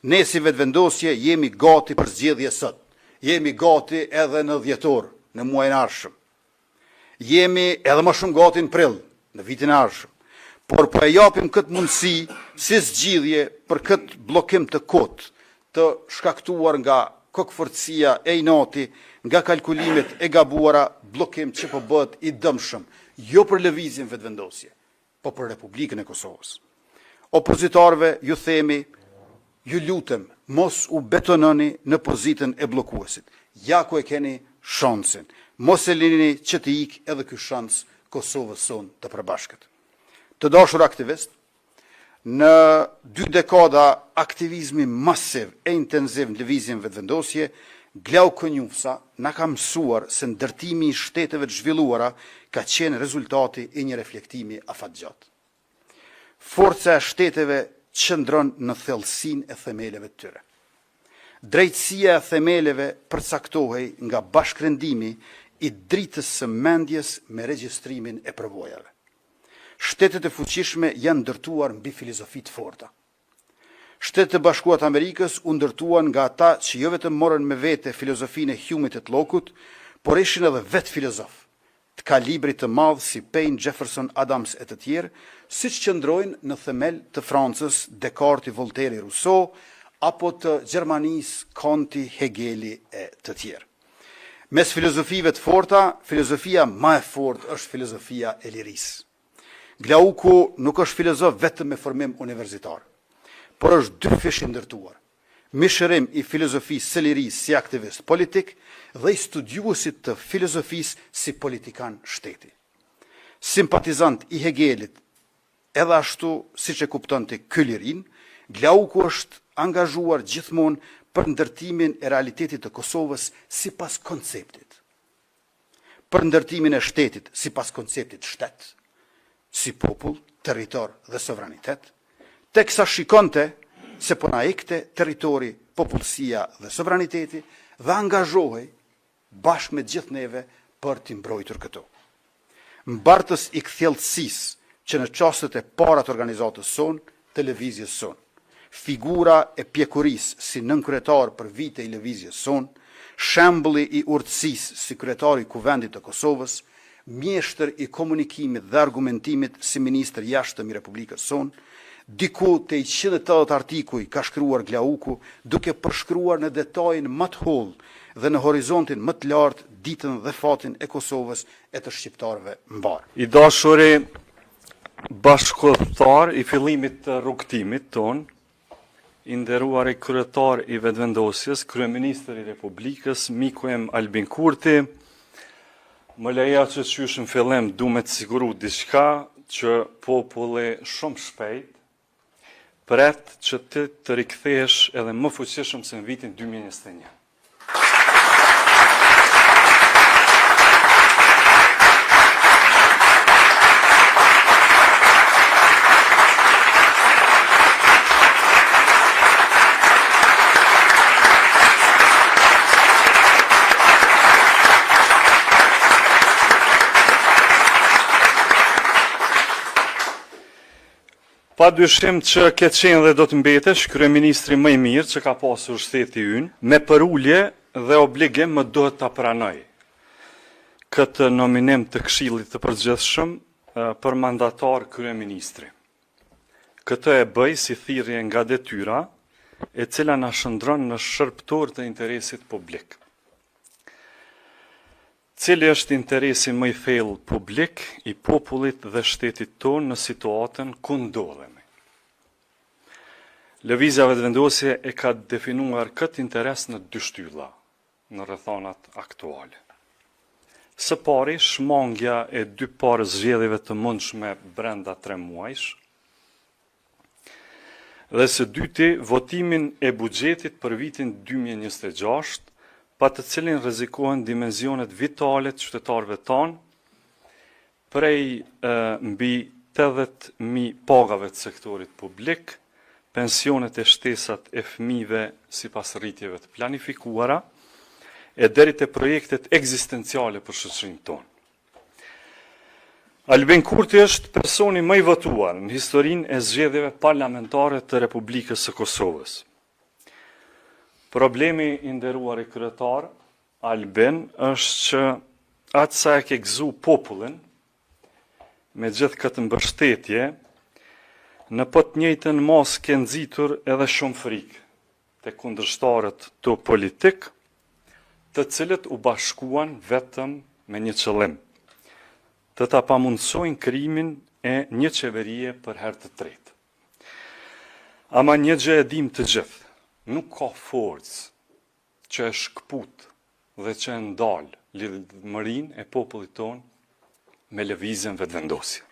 Ne si vetëvendosje jemi gati për zgjedhje sot. Jemi gati edhe në dhjetor, në muajin e ardhshëm. Jemi edhe më shumë gati në prill, në vitin e ardhshëm. Por po e japim këtë mundësi si zgjidhje për këtë bllokim të kotë, të shkaktuar nga kokëforcia e inati, nga kalkulimet e gabuara, bllokim që po bëhet i dëmshëm, jo për lëvizjen vetëvendosje, po për Republikën e Kosovës. Opozitarëve ju themi, ju lutem, mos u betononi në pozitën e bllokuesit. Ja ku e keni shansin. Mos e lini që të ikë edhe ky shans Kosovës son të përbashkët. Të dashur aktivist, në 2 dekada aktivizmi masiv e intenziv në lëvizjen vetëvendosje, Glau Kënjufsa na ka mësuar se ndërtimi i shteteve të zhvilluara ka qenë rezultati i një reflektimi afatgjatë. Forca e shteteve qëndron në thellësinë e themeleve të tyre. Drejtësia e themeleve përcaktohej nga bashkërendimi i dritës së mendjes me regjistrimin e përvojave. Shtetet e fuqishme janë ndërtuar mbi filozofi të forta. Shtetet e Bashkuara të Amerikës u ndërtuan nga ata që jo vetëm morën me vete filozofinë e Humit të Lockeut, por ishin edhe vetë filozof të kalibrit të madh si Paine, Jefferson, Adams e të tjerë, siç qëndrojnë në themel të Francës Descartes, Voltaire, Rousseau, apo të Gjermanisë Kanti, Hegeli e të tjerë. Mes filozofive të forta, filozofia më e fortë është filozofia e lirisë. Glauku nuk është filozof vetëm me formim universitar, por është dy fish i ndërtuar. Mishërim i filozofisë së lirisë si aktivist politik dhe i studiuesit të filozofisë si politikan shteti. Simpatizant i Hegelit, edhe ashtu siç e kuptonte ky lirin, Glauku është angazhuar gjithmonë për ndërtimin e realitetit të Kosovës sipas konceptit. Për ndërtimin e shtetit sipas konceptit shtet, si popull, territor dhe sovranitet, teksa shikonte se po na ikte territori, popullsia dhe sovraniteti dhe angazhohej bashkë me gjithë neve për t'i mbrojtur këto. Mbartës i kthjellësisë që në çastet e para të organizatës son, televizjes son, figura e pjekurisë si nënkretar për vite i lëvizjes son, shembulli i urtësisë si kryetari i Kuvendit të Kosovës, mjeshtër i komunikimit dhe argumentimit si ministër jashtëm i Republikës son, diku te 180 artikuj ka shkruar Glauku, duke përshkruar në detajin më të hollë dhe në horizontin më të lartë ditën dhe fatin e Kosovës e të shqiptarëve mbar. I dashuri bashkëkohëtar i fillimit të rrugtimit ton, i nderuar i kryetar i vetëvendosjes, kryeministri i Republikës, miku em Albin Kurti, më leja që qysh në fillim du me të siguru diçka që populli shumë shpejt pret që të rikthesh edhe më fuqishëm se në vitin 2021. Pa dyshim që ke qenë dhe do të mbetesh kryeministri më i mirë që ka pasur shteti ynë, me përullje dhe obligim më duhet ta pranoj këtë nominim të Këshillit të Përgjithshëm për mandatar kryeministri. Këtë e bëj si thirrje nga detyra, e cila na shndron në shërbëtor të interesit publik. Cili është interesi më i thellë publik i popullit dhe shtetit tonë në situatën ku ndodhemi. Lëvizja vetëvendosje e ka definuar këtë interes në 2 shtylla në rrethanat aktuale. Së pari, shmangja e 2 parë zgjedhjeve të mundshme brenda 3 muajsh, dhe së dyti, votimin e buxhetit për vitin 2026, pa të cilin rrezikohen dimensionet vitale të qytetarëve tanë, prej mbi 80.000 pagave të sektorit publik, pensionet e shtesat e fëmijëve sipas rritjeve të planifikuara, e deri te projektet ekzistenciale për shoqërinë tonë. Albin Kurti është personi më i votuar në historinë e zgjedhjeve parlamentare të Republikës së Kosovës. Problemi i nderuar i kryetar Albin është që atë sa e ke gëzu popullin me gjithë këtë mbështetje, në po të njëjtën mos ke nxitur edhe shumë frikë te kundërshtarët të politik, të cilët u bashkuan vetëm me një qëllim, të ta pamundësojnë krimin e një qeverie për herë të tretë. Ama një gjë e dim të gjithë, nuk ka forcë që e shkput dhe që e ndalë lidhmërinë e popullit tonë me lëvizjen vetëvendosje.